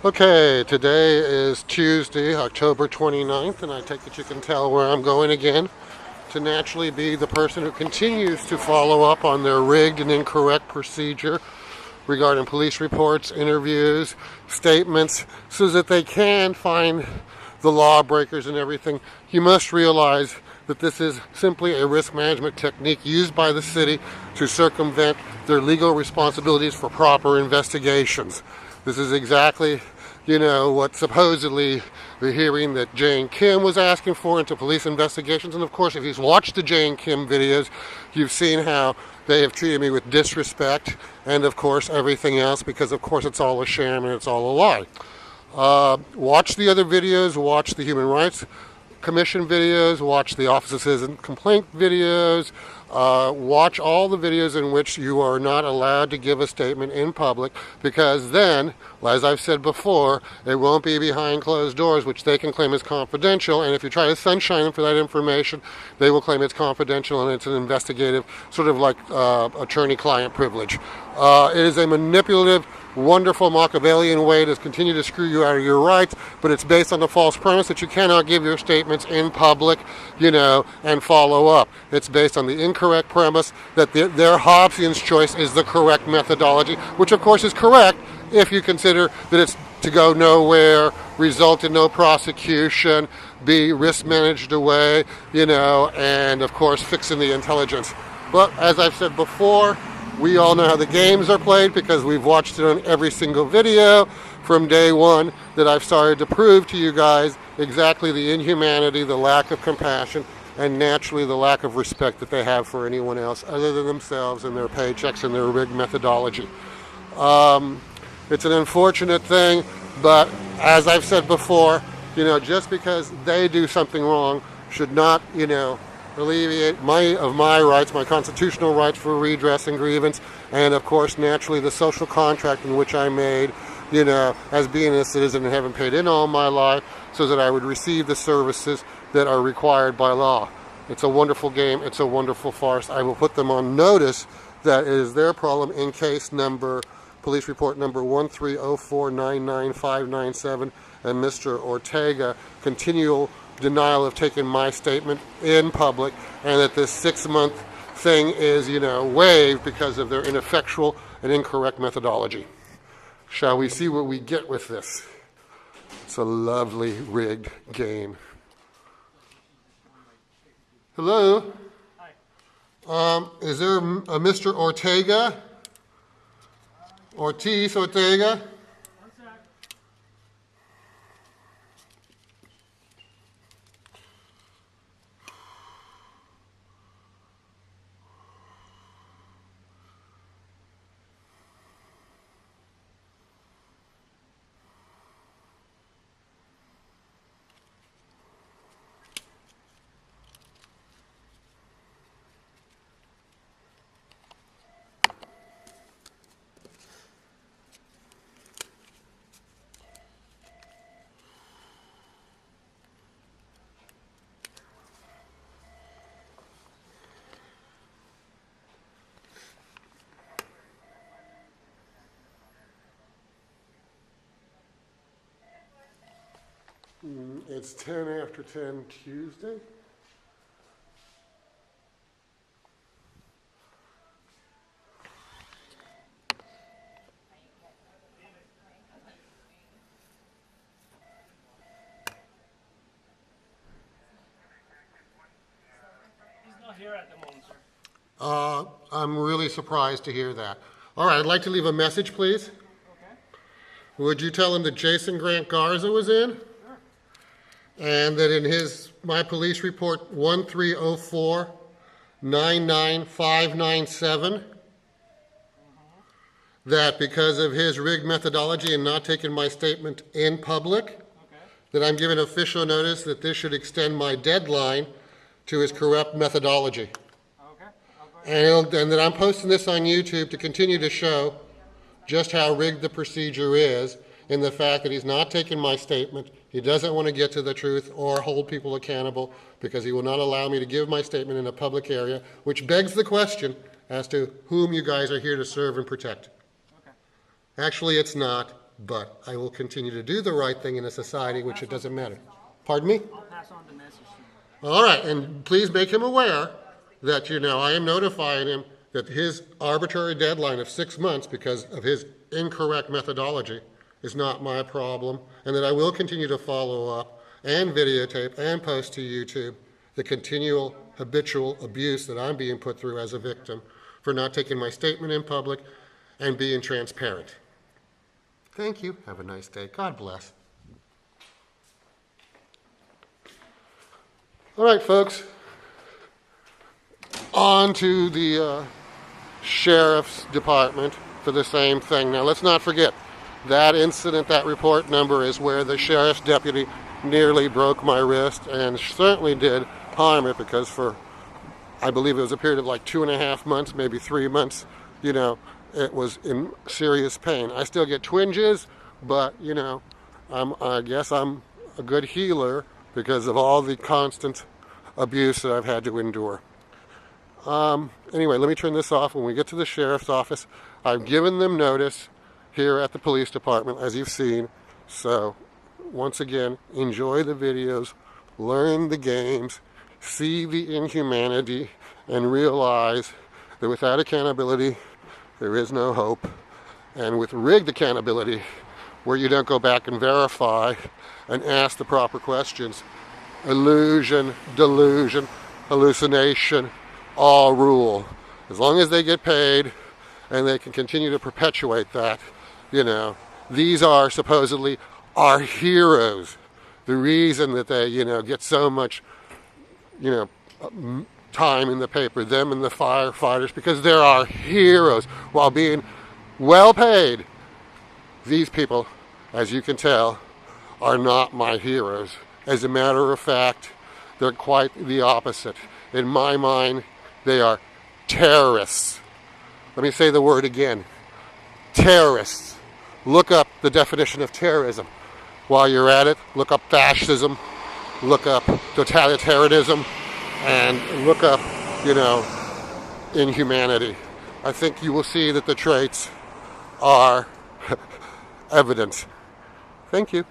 Okay, today is Tuesday, October 29th, and I take it you can tell where I'm going again to naturally be the person who continues to follow up on their rigged and incorrect procedure regarding police reports, interviews, statements, so that they can find the lawbreakers and everything. You must realize that this is simply a risk management technique used by the city to circumvent their legal responsibilities for proper investigations. This is exactly, what supposedly the hearing that Jane Kim was asking for into police investigations. And of course, if you've watched the Jane Kim videos, you've seen how they have treated me with disrespect and, of course, everything else, because, of course, it's all a sham and it's all a lie. Watch the other videos, watch the Human Rights Commission videos, watch the Office of Citizen Complaint videos, watch all the videos in which you are not allowed to give a statement in public, because then, as I've said before, it won't be behind closed doors, which they can claim is confidential, and if you try to sunshine them for that information, they will claim it's confidential and it's an investigative, sort of like attorney-client privilege. It is a manipulative, wonderful Machiavellian way to continue to screw you out of your rights, but it's based on the false premise that you cannot give your statements in public, and follow up. It's based on the incorrect premise that their Hobbesian's choice is the correct methodology, which of course is correct if you consider that it's to go nowhere, result in no prosecution, be risk managed away, and of course fixing the intelligence. But as I've said before, we all know how the games are played because we've watched it on every single video from day one that I've started to prove to you guys exactly the inhumanity, the lack of compassion, and naturally the lack of respect that they have for anyone else other than themselves and their paychecks and their rigged methodology. It's an unfortunate thing, but as I've said before, just because they do something wrong should not, alleviate my rights, my constitutional rights for redress and grievance, and of course, naturally, the social contract in which I made, as being a citizen and having paid in all my life, so that I would receive the services that are required by law. It's a wonderful game. It's a wonderful farce. I will put them on notice that it is their problem in police report number 130499597, and Mr. Ortega continual denial of taking my statement in public, and that this 6-month thing is, waived because of their ineffectual and incorrect methodology. Shall we see what we get with this? It's a lovely rigged game. Hello? Hi. Is there a Mr. Ortega? Ortega? It's 10 after 10 Tuesday. He's not here at the moment, sir. I'm really surprised to hear that. All right, I'd like to leave a message, please. Okay. Would you tell him that Jason Grant Garza was in? And that in my police report 130499597, that because of his rigged methodology and not taking my statement in public, that I'm giving official notice that this should extend my deadline to his corrupt methodology. And that I'm posting this on YouTube to continue to show just how rigged the procedure is, in the fact that he's not taking my statement. He doesn't want to get to the truth or hold people accountable, because he will not allow me to give my statement in a public area, which begs the question as to whom you guys are here to serve and protect. Actually, it's not. but I will continue to do the right thing in a society in which it doesn't matter. Pardon me? I'll pass on the message to you. All right, and please make him aware that, I am notifying him that his arbitrary deadline of 6 months because of his incorrect methodology is not my problem, and that I will continue to follow up and videotape and post to YouTube the continual habitual abuse that I'm being put through as a victim for not taking my statement in public and being transparent. Thank you. Have a nice day. God bless. All right, folks. On to the sheriff's department for the same thing. Now, let's not forget, that incident, that report number is where the sheriff's deputy nearly broke my wrist and certainly did harm it because for, I believe it was a period of like 2.5 months, maybe 3 months, it was in serious pain. I still get twinges, but, I guess I'm a good healer because of all the constant abuse that I've had to endure. Anyway, let me turn this off. When we get to the sheriff's office, I've given them notice here at the police department, as you've seen. So, once again, enjoy the videos, learn the games, see the inhumanity, and realize that without accountability, there is no hope. And with rigged accountability, where you don't go back and verify and ask the proper questions, illusion, delusion, hallucination, all rule. As long as they get paid and they can continue to perpetuate that, these are supposedly our heroes. The reason that they, get so much, time in the paper, them and the firefighters, because they're our heroes while being well paid. These people, as you can tell, are not my heroes. As a matter of fact, they're quite the opposite. In my mind, they are terrorists. Let me say the word again. Terrorists. Look up the definition of terrorism. While you're at it, look up fascism, look up totalitarianism, and look up, inhumanity. I think you will see that the traits are evident. Thank you.